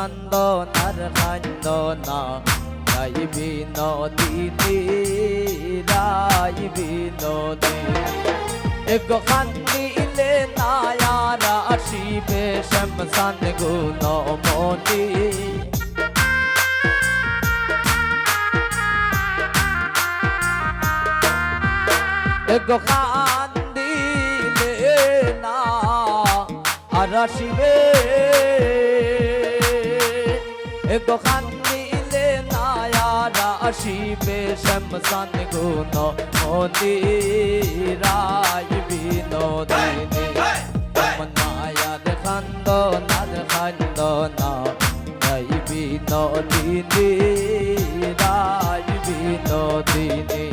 খান্দনার খান্দনা রাই বিনোদিনী রাই বিনোদিনী এগো খান্দিলে নায়ারা শিবে শমশান গুণমণি এগো খান্দিলে না আর শিবে এগো খান্দিলে নায়ারা শিবে শমশান গুণমণি রাই বিনোদিনী মায়ার খান্দনার খান্দনা রাই বিনোদিনী রাই বিনোদিনী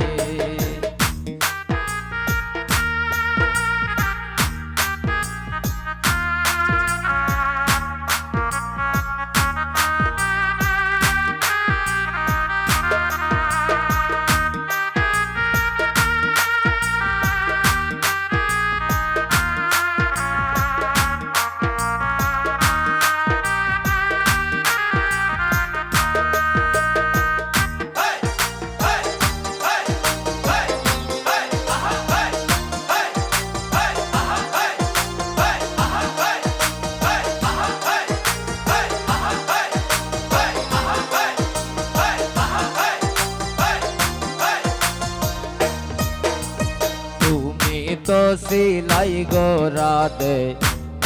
তো সিলাই গোরাদে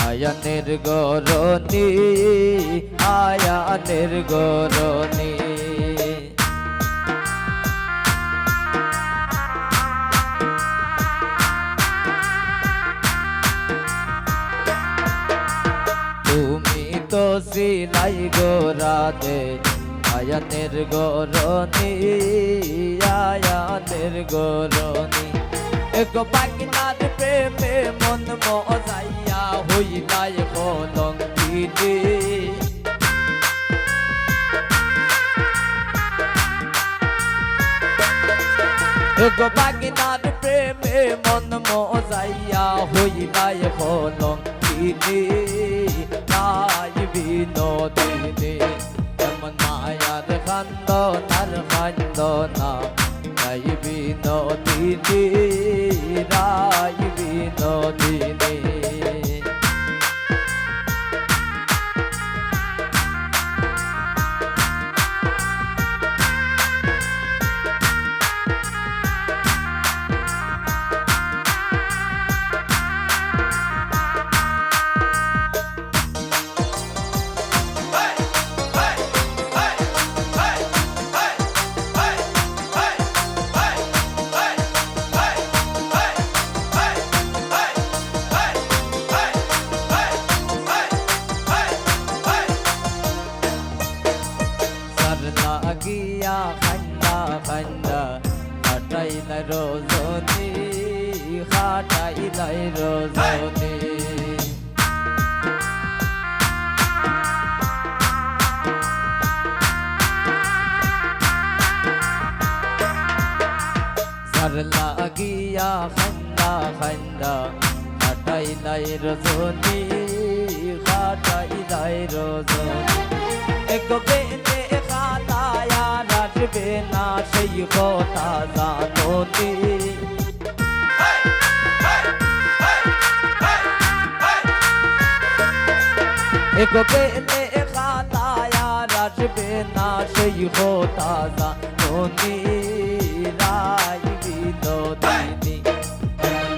আয়ানের গরনি আয়ানের গরনি তুমি তো সিলাই গোরাদে আয়ানের গরনি আয়ানের গরনি এগো পাগনার প্রেমে মন মজাইয়া হইলাই কলঙ্কিনী এগো পাগনার প্রেমে মন মজাইয়া হইলাই কলঙ্কিনী রাই বিনোদিনী এমন মায়ার খান্দনার খান্দনা রাই বিনোদিনী রাই বিনোদিনী লাগিয়া খান্ডা খান্ডা খাটাইলাই রজনী খাটাইলাই রজনী সার লাগিয়া খান্ডা খান্ডা খাটাইলাই রজনী খাটাইলাই রজনী এগো বেনে খাতায়া রাখবে না সেই কথা জানোনি এগো বেনে খাতায়া রাখবে না সেই কথা জানোনি রাই বিনোদিনী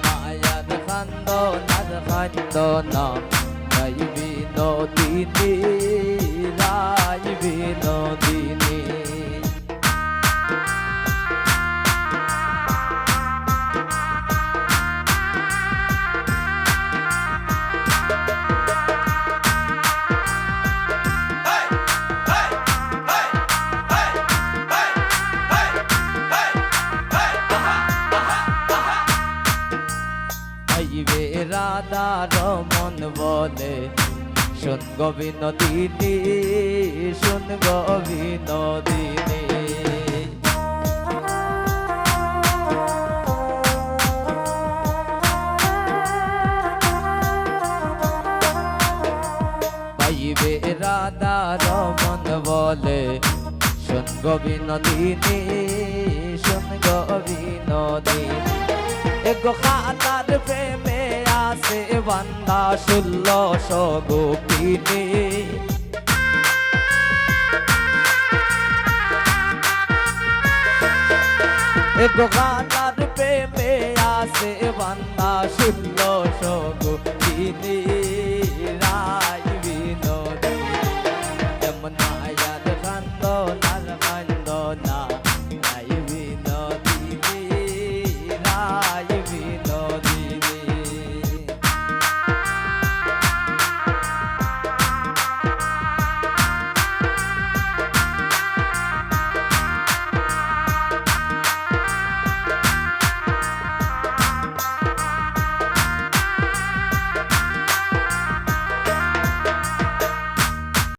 মায়ার খান্দনার খান্দনা রাই বিনোদিনী রাই বিনোদিনী রাধা রমন বলে শুন গো বিনোদিনী শুন গো বিনোদিনী পাইবে রাধা শোন গো বিনোদিনী শোন গো বিনোদিনী এগো খানার প্রেমে আছে বান্দা 1600 গোপিনী এগো খানার প্রেমে আছে বান্দা 1600